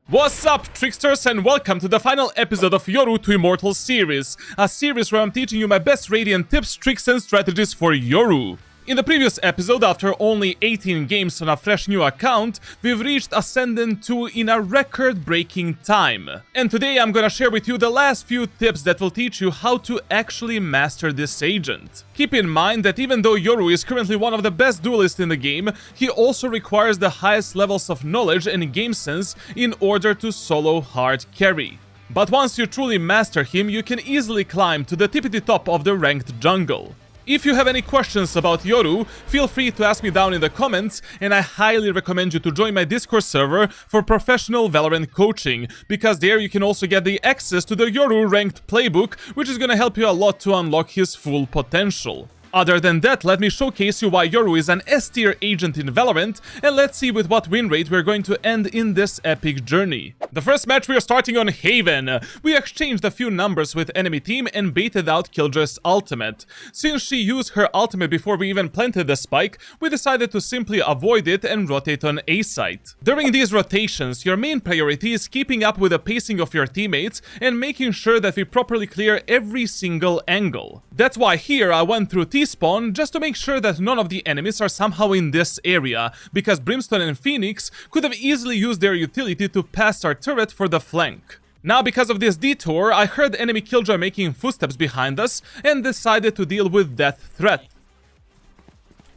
What's up, tricksters, and welcome to the final episode of Yoru to Immortal series, a series where I'm teaching you my best Radiant tips, tricks, and strategies for Yoru. In the previous episode, after only 18 games on a fresh new account, we've reached Ascendant 2 in a record-breaking time. And today I'm gonna share with you the last few tips that will teach you how to actually master this agent. Keep in mind that even though Yoru is currently one of the best duelists in the game, he also requires the highest levels of knowledge and game sense in order to solo hard carry. But once you truly master him, you can easily climb to the tippity top of the ranked jungle. If you have any questions about Yoru, feel free to ask me down in the comments, and I highly recommend you to join my Discord server for professional Valorant coaching, because there you can also get the access to the Yoru ranked playbook, which is gonna help you a lot to unlock his full potential. Other than that, let me showcase you why Yoru is an S-tier agent in Valorant, and let's see with what win rate we're going to end in this epic journey. The first match we are starting on Haven. We exchanged a few numbers with enemy team and baited out Killjoy's ultimate. Since she used her ultimate before we even planted the spike, we decided to simply avoid it and rotate on A site. During these rotations, your main priority is keeping up with the pacing of your teammates and making sure that we properly clear every single angle. That's why here I went through T-spawn just to make sure that none of the enemies are somehow in this area, because Brimstone and Phoenix could have easily used their utility to pass our turret for the flank. Now, because of this detour, I heard enemy Killjoy making footsteps behind us and decided to deal with that threat.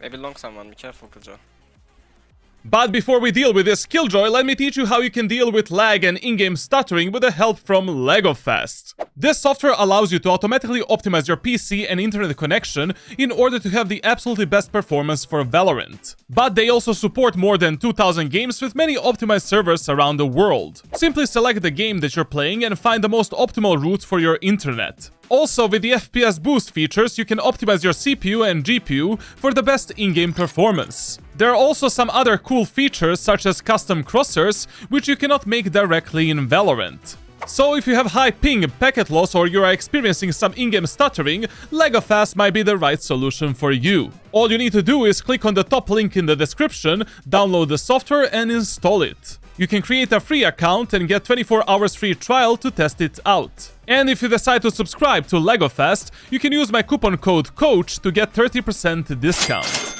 Maybe long someone, be careful, Killjoy. But before we deal with this Killjoy, let me teach you how you can deal with lag and in-game stuttering with the help from LagoFast. This software allows you to automatically optimize your PC and internet connection in order to have the absolutely best performance for Valorant. But they also support more than 2000 games with many optimized servers around the world. Simply select the game that you're playing and find the most optimal route for your internet. Also, with the FPS boost features, you can optimize your CPU and GPU for the best in-game performance. There are also some other cool features such as custom crosshairs, which you cannot make directly in Valorant. So if you have high ping, packet loss, or you are experiencing some in-game stuttering, LagoFast might be the right solution for you. All you need to do is click on the top link in the description, download the software and install it. You can create a free account and get 24 hours free trial to test it out. And if you decide to subscribe to LagoFast, you can use my coupon code COACH to get 30% discount.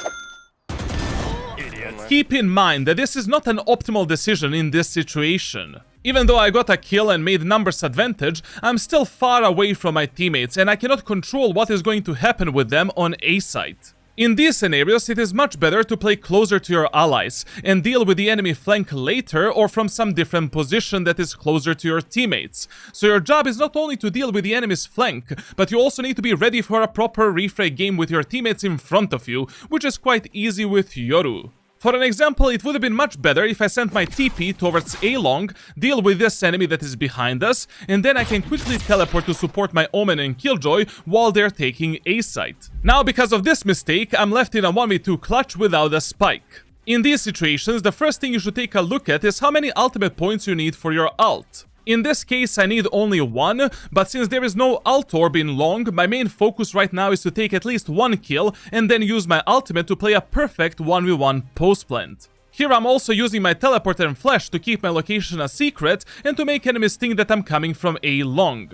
Keep in mind that this is not an optimal decision in this situation. Even though I got a kill and made numbers advantage, I'm still far away from my teammates and I cannot control what is going to happen with them on A site. In these scenarios, it is much better to play closer to your allies and deal with the enemy flank later or from some different position that is closer to your teammates. So your job is not only to deal with the enemy's flank, but you also need to be ready for a proper refray game with your teammates in front of you, which is quite easy with Yoru. For an example, it would have been much better if I sent my TP towards A long, deal with this enemy that is behind us, and then I can quickly teleport to support my Omen and Killjoy while they're taking A site. Now, because of this mistake, I'm left in a 1v2 clutch without a spike. In these situations, the first thing you should take a look at is how many ultimate points you need for your ult. In this case, I need only one, but since there is no ult orb in long, my main focus right now is to take at least one kill and then use my ultimate to play a perfect 1v1 post plant. Here I'm also using my teleport and flash to keep my location a secret and to make enemies think that I'm coming from A long.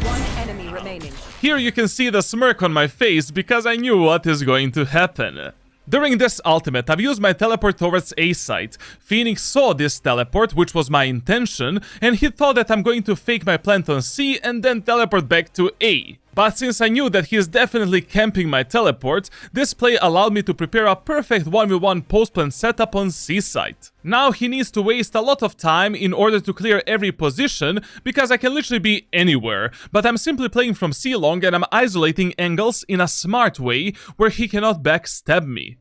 One enemy remaining. Here you can see the smirk on my face because I knew what is going to happen. During this ultimate, I've used my teleport towards A site. Phoenix saw this teleport, which was my intention, and he thought that I'm going to fake my plant on C and then teleport back to A. But since I knew that he is definitely camping my teleport, this play allowed me to prepare a perfect 1v1 post-plant setup on C site. Now he needs to waste a lot of time in order to clear every position, because I can literally be anywhere, but I'm simply playing from C long and I'm isolating angles in a smart way where he cannot backstab me.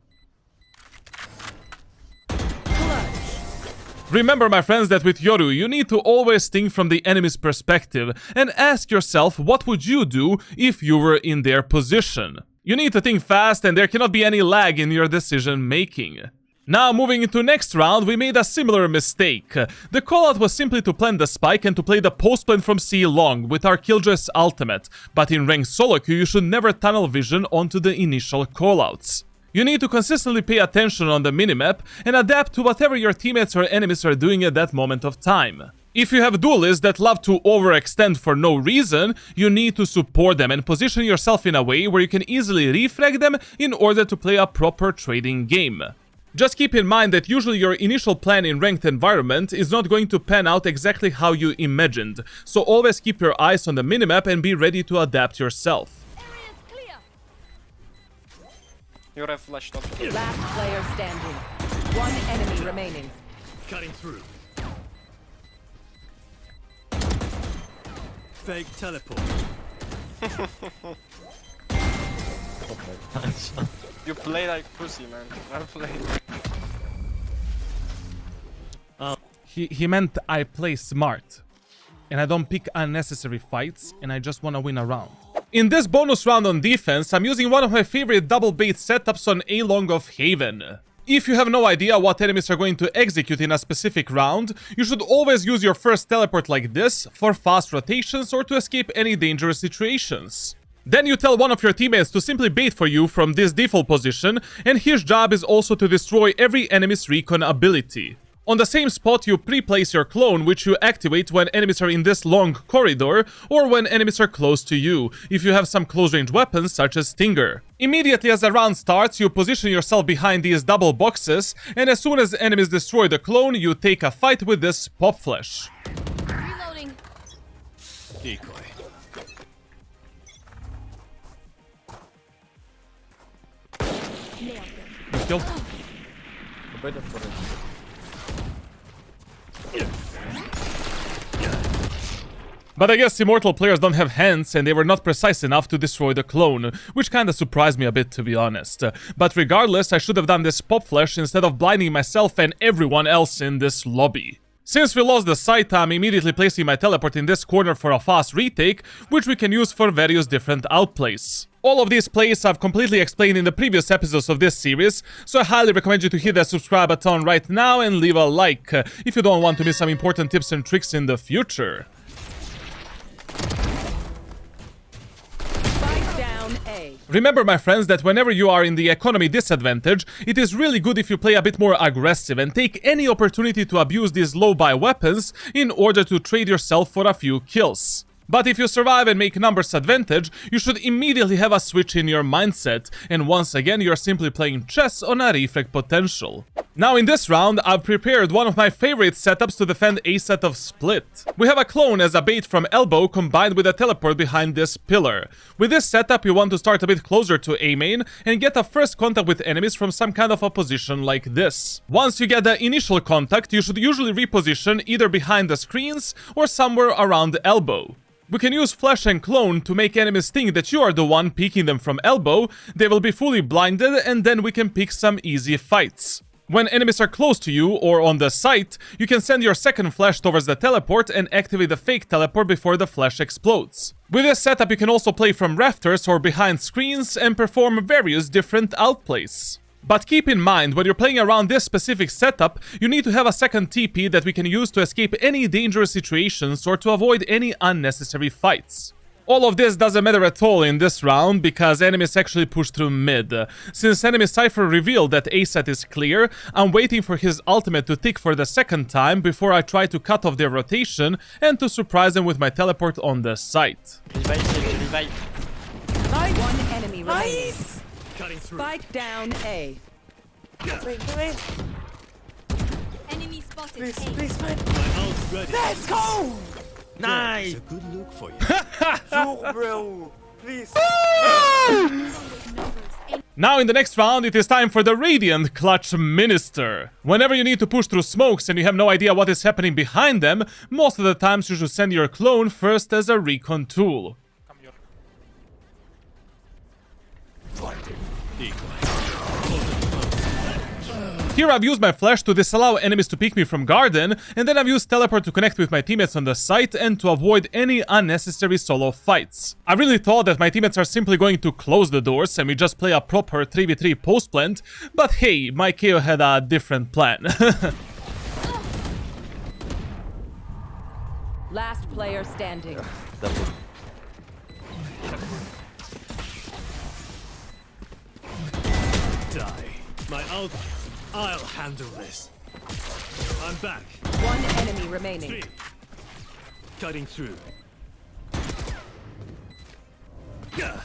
Remember, my friends, that with Yoru, you need to always think from the enemy's perspective and ask yourself what would you do if you were in their position. You need to think fast and there cannot be any lag in your decision making. Now, moving into next round, we made a similar mistake. The callout was simply to plant the spike and to play the post plant from C long with our Killjoy's ultimate, but in ranked SoloQ you should never tunnel vision onto the initial callouts. You need to consistently pay attention on the minimap and adapt to whatever your teammates or enemies are doing at that moment of time. If you have duelists that love to overextend for no reason, you need to support them and position yourself in a way where you can easily refrag them in order to play a proper trading game. Just keep in mind that usually your initial plan in ranked environment is not going to pan out exactly how you imagined, so always keep your eyes on the minimap and be ready to adapt yourself. You have flash top. Last player standing. One enemy remaining. Cutting through. Fake teleport. You play like pussy, man. I play. He meant I play smart. And I don't pick unnecessary fights, and I just wanna win a round. In this bonus round on defense, I'm using one of my favorite double bait setups on A-Long of Haven. If you have no idea what enemies are going to execute in a specific round, you should always use your first teleport like this for fast rotations or to escape any dangerous situations. Then you tell one of your teammates to simply bait for you from this default position, and his job is also to destroy every enemy's recon ability. On the same spot, you pre-place your clone, which you activate when enemies are in this long corridor, or when enemies are close to you, if you have some close-range weapons such as Stinger. Immediately as the round starts, you position yourself behind these double boxes, and as soon as enemies destroy the clone, you take a fight with this pop flash. Reloading. Decoy. Kill. But I guess Immortal players don't have hands and they were not precise enough to destroy the clone, which kinda surprised me a bit, to be honest. But regardless, I should have done this pop flash instead of blinding myself and everyone else in this lobby. Since we lost the sight, I'm immediately placing my teleport in this corner for a fast retake, which we can use for various different outplays. All of these plays I've completely explained in the previous episodes of this series, so I highly recommend you to hit that subscribe button right now and leave a like, if you don't want to miss some important tips and tricks in the future. Spike down A. Remember, my friends, that whenever you are in the economy disadvantage, it is really good if you play a bit more aggressive and take any opportunity to abuse these low-buy weapons in order to trade yourself for a few kills. But if you survive and make numbers advantage, you should immediately have a switch in your mindset, and once again you're simply playing chess on a refrag potential. Now in this round, I've prepared one of my favorite setups to defend a set of split. We have a clone as a bait from elbow combined with a teleport behind this pillar. With this setup you want to start a bit closer to A main and get a first contact with enemies from some kind of a position like this. Once you get the initial contact, you should usually reposition either behind the screens or somewhere around the elbow. We can use flash and clone to make enemies think that you are the one peeking them from elbow, they will be fully blinded, and then we can pick some easy fights. When enemies are close to you or on the site, you can send your second flash towards the teleport and activate the fake teleport before the flash explodes. With this setup you can also play from rafters or behind screens and perform various different outplays. But keep in mind, when you're playing around this specific setup, you need to have a second TP that we can use to escape any dangerous situations or to avoid any unnecessary fights. All of this doesn't matter at all in this round, because enemies actually push through mid. Since enemy Cypher revealed that A set is clear, I'm waiting for his ultimate to tick for the second time before I try to cut off their rotation and to surprise them with my teleport on the site. Revive. One enemy remaining. Cutting through. Spike down A. Enemy spotted. Please, man. My ult's ready. Let's go! Nice. It's a good look for you. Sure, bro. Please. Now in the next round, it is time for the Radiant Clutch Minister. Whenever you need to push through smokes and you have no idea what is happening behind them, most of the times you should send your clone first as a recon tool. Come here. Here I've used my flash to disallow enemies to pick me from garden, and then I've used teleport to connect with my teammates on the site and to avoid any unnecessary solo fights. I really thought that my teammates are simply going to close the doors and we just play a proper 3v3 post plant, but hey, my KO had a different plan. Last player standing. Die. I'll handle this. I'm back. One enemy remaining. Three. Cutting through. Yeah.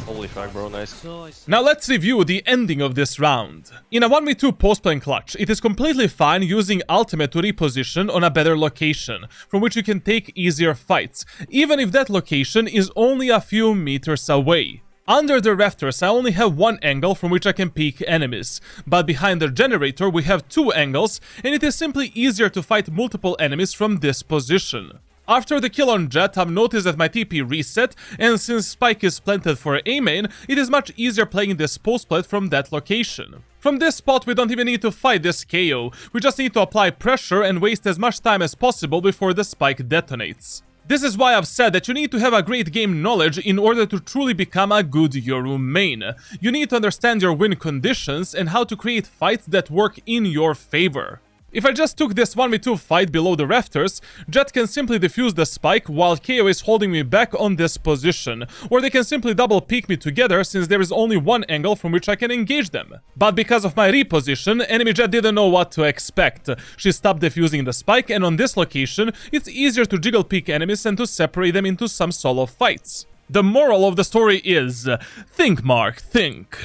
Holy fuck, bro, nice. Now let's review the ending of this round. In a 1v2 post-playing clutch, it is completely fine using ultimate to reposition on a better location, from which you can take easier fights, even if that location is only a few meters away. Under the rafters I only have one angle from which I can peek enemies, but behind the generator we have two angles, and it is simply easier to fight multiple enemies from this position. After the kill on Jett, I've noticed that my TP reset, and since Spike is planted for A main, it is much easier playing this post plant from that location. From this spot we don't even need to fight this KO, we just need to apply pressure and waste as much time as possible before the Spike detonates. This is why I've said that you need to have a great game knowledge in order to truly become a good Yoru main. You need to understand your win conditions and how to create fights that work in your favor. If I just took this 1v2 fight below the rafters, Jett can simply defuse the spike while KO is holding me back on this position, or they can simply double peek me together since there is only one angle from which I can engage them. But because of my reposition, enemy Jett didn't know what to expect. She stopped defusing the spike, and on this location, it's easier to jiggle peek enemies and to separate them into some solo fights. The moral of the story is, think Mark, think.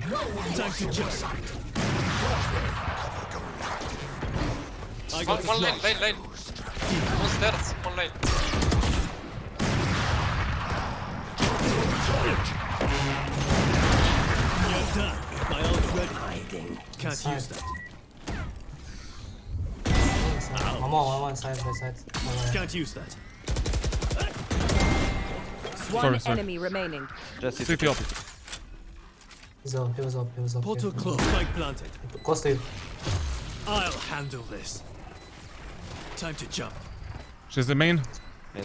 Time to jump. I got One lane. One stairs, one lane. You're done. My ult's ready. Can't use that. One side by side. Can't use that. One Sorry. enemy remaining. CT opposite. He was up. Portal closed. Spike planted. Close to you. I'll handle this. Time to jump. She's the main. Main.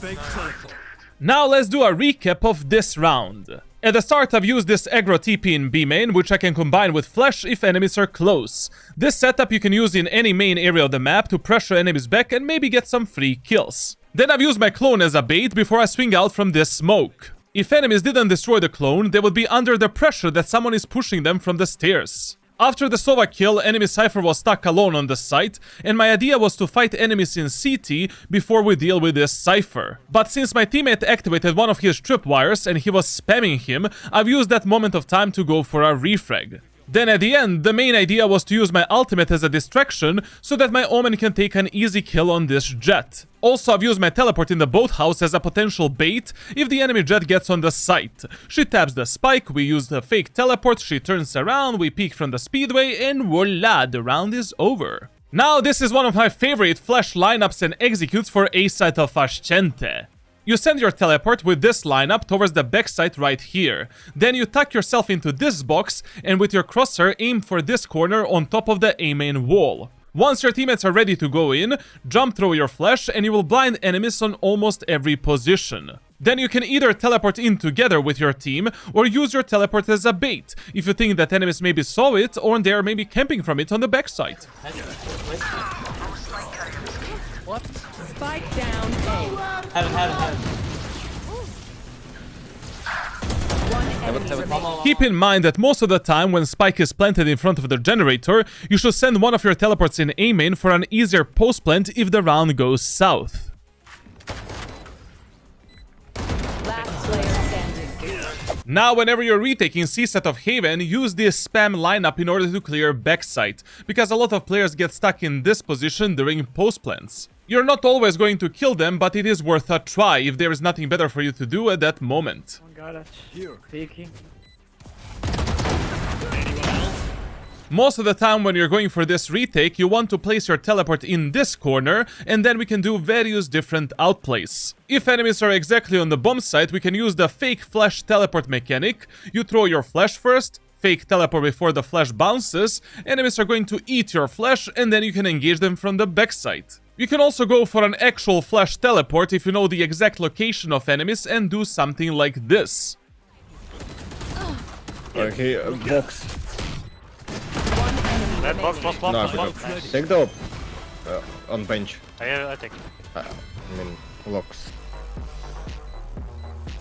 Fake teleport. Now let's do a recap of this round. At the start I've used this aggro TP in B main, which I can combine with flash if enemies are close. This setup you can use in any main area of the map to pressure enemies back and maybe get some free kills. Then I've used my clone as a bait before I swing out from this smoke. If enemies didn't destroy the clone, they would be under the pressure that someone is pushing them from the stairs. After the Sova kill, enemy Cypher was stuck alone on the site, and my idea was to fight enemies in CT before we deal with this Cypher. But since my teammate activated one of his tripwires and he was spamming him, I've used that moment of time to go for a refrag. Then at the end, the main idea was to use my ultimate as a distraction so that my Omen can take an easy kill on this Jett. Also, I've used my teleport in the boathouse as a potential bait if the enemy Jett gets on the site. She taps the spike, we use the fake teleport, she turns around, we peek from the speedway, and voila, the round is over. Now, this is one of my favorite flash lineups and executes for A site of Ascente. You send your teleport with this lineup towards the backside right here. Then you tuck yourself into this box and with your crosshair aim for this corner on top of the A main wall. Once your teammates are ready to go in, jump throw your flash and you will blind enemies on almost every position. Then you can either teleport in together with your team or use your teleport as a bait if you think that enemies maybe saw it or they are maybe camping from it on the backside. What? Spike down A. Heaven. One enemy remaining. Keep in mind that most of the time when Spike is planted in front of the generator, you should send one of your teleports in A main for an easier post plant if the round goes south. Last player standing. Now whenever you're retaking C set of Haven, use this spam lineup in order to clear backside, because a lot of players get stuck in this position during post plants. You're not always going to kill them, but it is worth a try if there is nothing better for you to do at that moment. Most of the time when you're going for this retake, you want to place your teleport in this corner, and then we can do various different outplays. If enemies are exactly on the bomb site, we can use the fake flash teleport mechanic. You throw your flash first, fake teleport before the flash bounces, enemies are going to eat your flash, and then you can engage them from the backside. You can also go for an actual flash teleport if you know the exact location of enemies and do something like this. He box. One enemy Red box, remaining. box, No, box, I box. forgot. Take the op. On bench. I take. I mean, locks.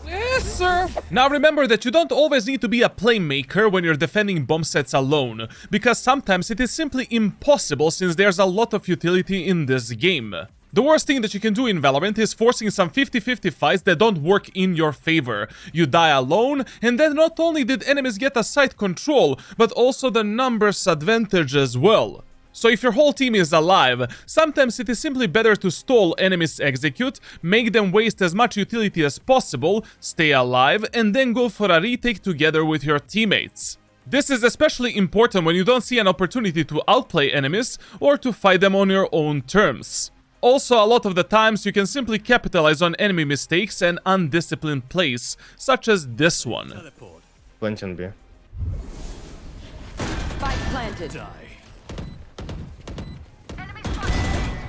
Yes, sir. Now remember that you don't always need to be a playmaker when you're defending bomb sets alone, because sometimes it is simply impossible since there's a lot of utility in this game. The worst thing that you can do in Valorant is forcing some 50-50 fights that don't work in your favor. You die alone, and then not only did enemies get a site control, but also the numbers advantage as well. So if your whole team is alive, sometimes it is simply better to stall enemies' execute, make them waste as much utility as possible, stay alive, and then go for a retake together with your teammates. This is especially important when you don't see an opportunity to outplay enemies or to fight them on your own terms. Also, a lot of the times you can simply capitalize on enemy mistakes and undisciplined plays, such as this one. Teleport. Plenty on B. Spike planted. Die.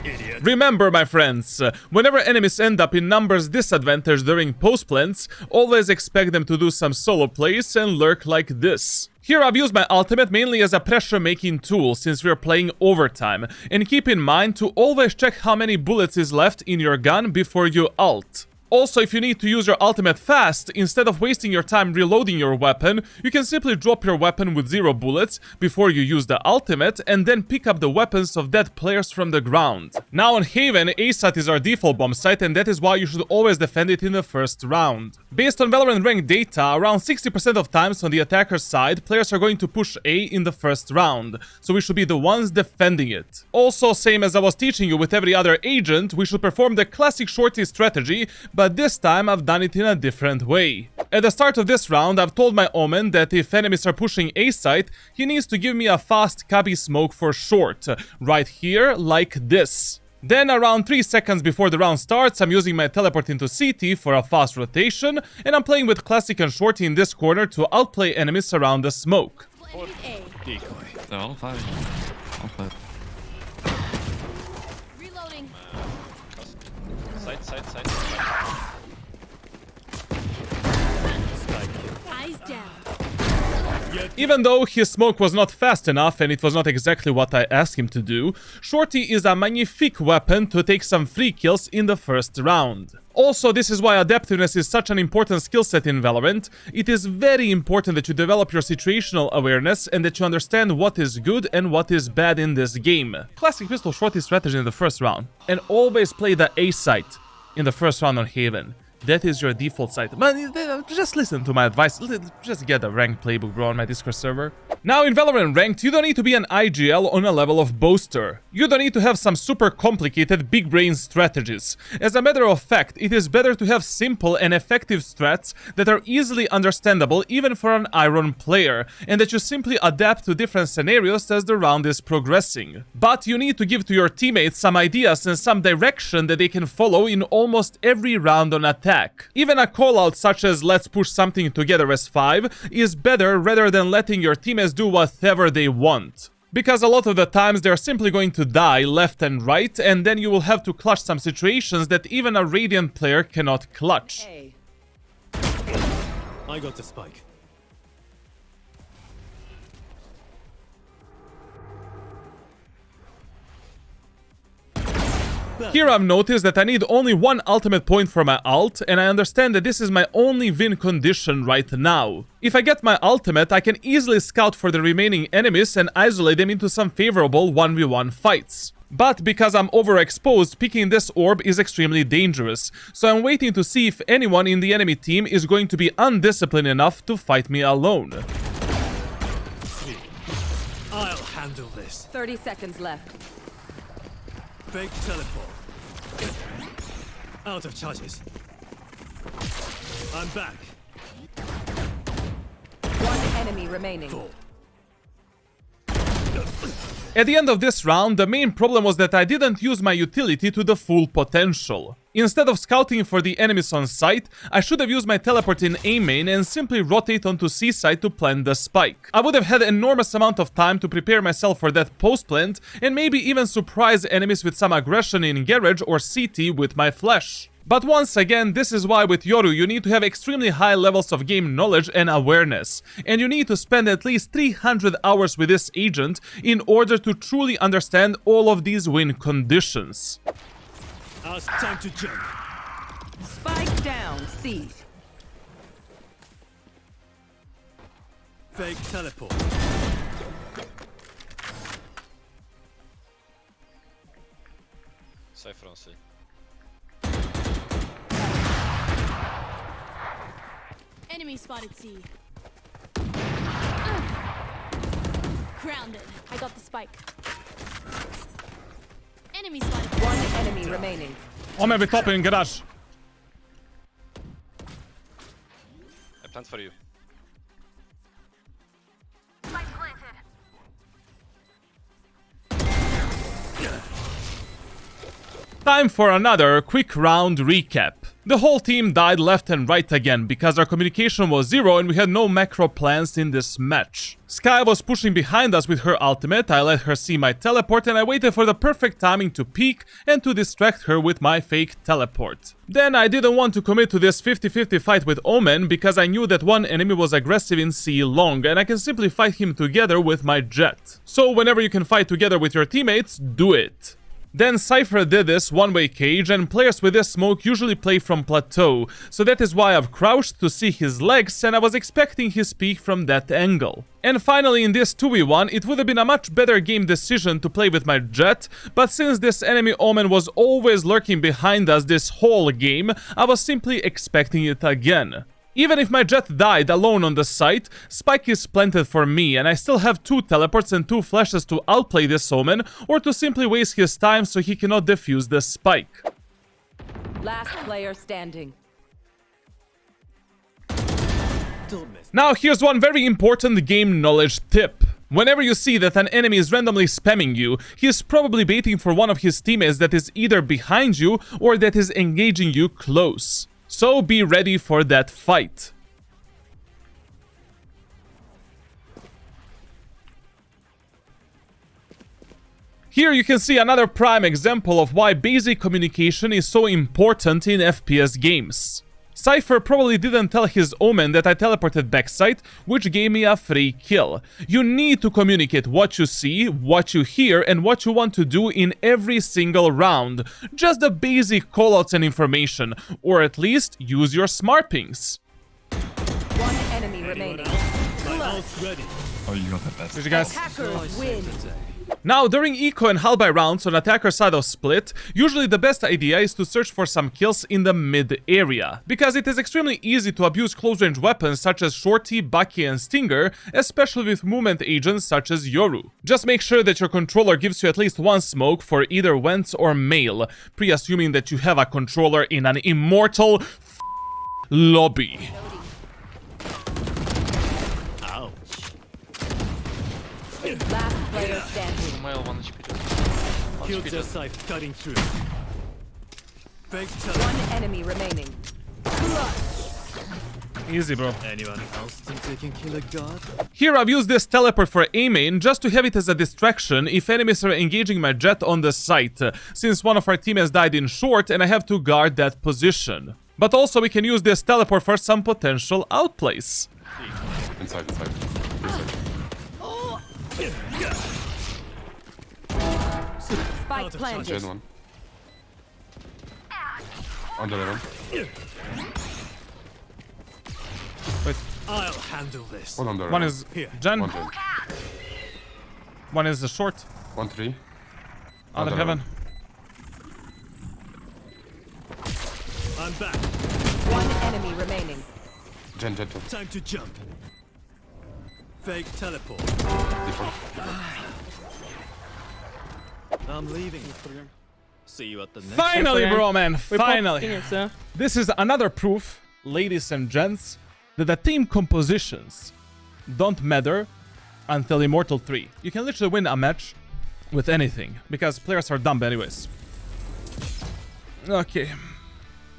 Idiot. Remember, my friends, whenever enemies end up in numbers disadvantage during post plants, always expect them to do some solo plays and lurk like this. Here I've used my ultimate mainly as a pressure making tool since we're playing overtime, and keep in mind to always check how many bullets is left in your gun before you ult. Also, if you need to use your ultimate fast, instead of wasting your time reloading your weapon, you can simply drop your weapon with 0 bullets before you use the ultimate and then pick up the weapons of dead players from the ground. Now on Haven, A site is our default bomb site and that is why you should always defend it in the first round. Based on Valorant rank data, around 60% of times on the attacker's side, players are going to push A in the first round, so we should be the ones defending it. Also, same as I was teaching you with every other agent, we should perform the classic shorty strategy, but this time I've done it in a different way. At the start of this round, I've told my Omen that if enemies are pushing A site, he needs to give me a fast cubby smoke for short, right here, like this. Then around 3 seconds before the round starts, I'm using my teleport into CT for a fast rotation, and I'm playing with Classic and Shorty in this corner to outplay enemies around the smoke. Well, enemies A. Decoy. No, I'll fight. I'll fight. Reloading. Side. Eyes down. Even though his smoke was not fast enough and it was not exactly what I asked him to do, Shorty is a magnifique weapon to take some free kills in the first round. Also, this is why adaptiveness is such an important skill set in Valorant. It is very important that you develop your situational awareness and that you understand what is good and what is bad in this game. Classic pistol Shorty strategy in the first round. And always play the A site in the first round on Haven. That is your default site. But just listen to my advice. Just get a ranked playbook, bro, on my Discord server. Now, in Valorant Ranked, you don't need to be an IGL on a level of Boaster. You don't need to have some super complicated big brain strategies. As a matter of fact, it is better to have simple and effective strats that are easily understandable even for an Iron player, and that you simply adapt to different scenarios as the round is progressing. But you need to give to your teammates some ideas and some direction that they can follow in almost every round on attack. Even a callout such as "let's push something together as 5" is better rather than letting your teammates do whatever they want. Because a lot of the times they're simply going to die left and right, and then you will have to clutch some situations that even a Radiant player cannot clutch. A. I got the spike. Here I've noticed that I need only 1 ultimate point for my ult, and I understand that this is my only win condition right now. If I get my ultimate, I can easily scout for the remaining enemies and isolate them into some favorable 1v1 fights. But because I'm overexposed, picking this orb is extremely dangerous, so I'm waiting to see if anyone in the enemy team is going to be undisciplined enough to fight me alone. I'll handle this. 30 seconds left. Fake teleport. Out of charges. I'm back. 1 enemy remaining. 4. At the end of this round, the main problem was that I didn't use my utility to the full potential. Instead of scouting for the enemies on site, I should have used my teleport in A main and simply rotate onto C site to plant the spike. I would have had an enormous amount of time to prepare myself for that post plant and maybe even surprise enemies with some aggression in garage or CT with my flash. But once again, this is why with Yoru you need to have extremely high levels of game knowledge and awareness, and you need to spend at least 300 hours with this agent in order to truly understand all of these win conditions. Now it's time to jump. Spike down, C. Fake teleport. Cypher on C. Enemy spotted C. Grounded. I got the spike. Enemy spotted C. One enemy remaining. Omen with top in garage. I plant for you. Time for another quick round recap. The whole team died left and right again because our communication was zero and we had no macro plans in this match. Skye was pushing behind us with her ultimate, I let her see my teleport and I waited for the perfect timing to peek and to distract her with my fake teleport. Then I didn't want to commit to this 50-50 fight with Omen because I knew that one enemy was aggressive in C long and I can simply fight him together with my jet. So whenever you can fight together with your teammates, do it. Then Cypher did this one-way cage, and players with this smoke usually play from plateau, so that is why I've crouched to see his legs and I was expecting his peek from that angle. And finally in this 2v1, it would have been a much better game decision to play with my jet, but since this enemy Omen was always lurking behind us this whole game, I was simply expecting it again. Even if my jet died alone on the site, Spike is planted for me and I still have 2 teleports and 2 flashes to outplay this Omen or to simply waste his time so he cannot defuse the spike. Last player standing. Don't miss. Now here's one very important game knowledge tip. Whenever you see that an enemy is randomly spamming you, he is probably baiting for one of his teammates that is either behind you or that is engaging you close. So be ready for that fight. Here you can see another prime example of why basic communication is so important in FPS games. Cypher probably didn't tell his Omen that I teleported backside, which gave me a free kill. You need to communicate what you see, what you hear, and what you want to do in every single round. Just the basic callouts and information, or at least use your smart pings. One enemy remaining. My ult's ready. Oh, you got that best. GG guys. Hackers win. Now, during eco and halbye rounds on attacker side of split, usually the best idea is to search for some kills in the mid area, because it is extremely easy to abuse close-range weapons such as Shorty, Bucky and Stinger, especially with movement agents such as Yoru. Just make sure that your controller gives you at least one smoke for either Vents or Mail, pre-assuming that you have a controller in an Immortal lobby. Ouch. Last player standing. Mile 1 HP. Killed their sight cutting through. Fake One teleport. enemy remaining. Easy, bro. Anyone else think they can kill a god? Here I've used this teleport for A-main just to have it as a distraction if enemies are engaging my jet on the site, since one of our teammates died in short and I have to guard that position. But also we can use this teleport for some potential outplays. Inside. Spike planted. Gen 1. On the level. I'll handle this. One on the One level. is Here. Gen, One Gen. one is the short, 1-3. under heaven. I'm back. One enemy remaining. Gen 2. Time to jump. Fake teleport. Default. I'm leaving. See you at the next. Finally, bro, man, finally. This is another proof, ladies and gents, that the team compositions don't matter until Immortal 3. You can literally win a match with anything, because players are dumb anyways. Okay.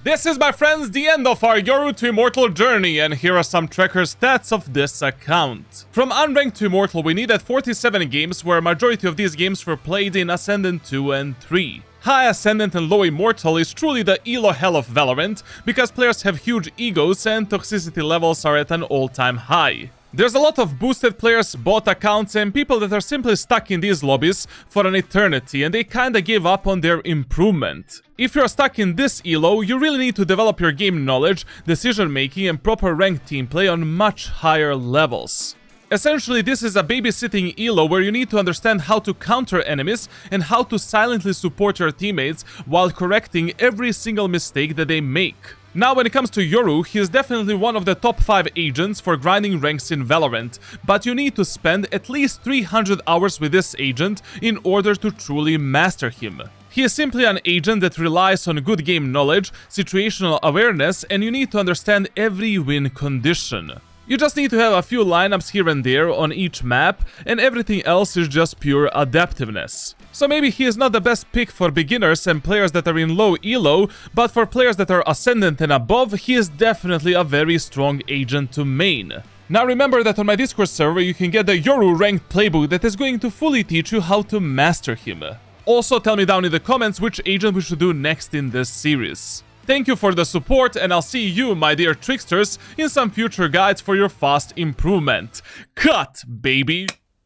This is, my friends, the end of our Yoru to Immortal journey, and here are some tracker stats of this account. From Unranked to Immortal, we needed 47 games, where a majority of these games were played in Ascendant 2 and 3. High Ascendant and Low Immortal is truly the elo hell of Valorant, because players have huge egos and toxicity levels are at an all-time high. There's a lot of boosted players, bot accounts, and people that are simply stuck in these lobbies for an eternity, and they kinda give up on their improvement. If you're stuck in this elo, you really need to develop your game knowledge, decision making, and proper ranked team play on much higher levels. Essentially, this is a babysitting elo where you need to understand how to counter enemies and how to silently support your teammates while correcting every single mistake that they make. Now, when it comes to Yoru, he is definitely one of the top 5 agents for grinding ranks in Valorant, but you need to spend at least 300 hours with this agent in order to truly master him. He is simply an agent that relies on good game knowledge, situational awareness, and you need to understand every win condition. You just need to have a few lineups here and there on each map, and everything else is just pure adaptiveness. So maybe he is not the best pick for beginners and players that are in low elo, but for players that are Ascendant and above, he is definitely a very strong agent to main. Now remember that on my Discord server you can get the Yoru ranked playbook that is going to fully teach you how to master him. Also tell me down in the comments which agent we should do next in this series. Thank you for the support, and I'll see you, my dear tricksters, in some future guides for your fast improvement. Cut, baby!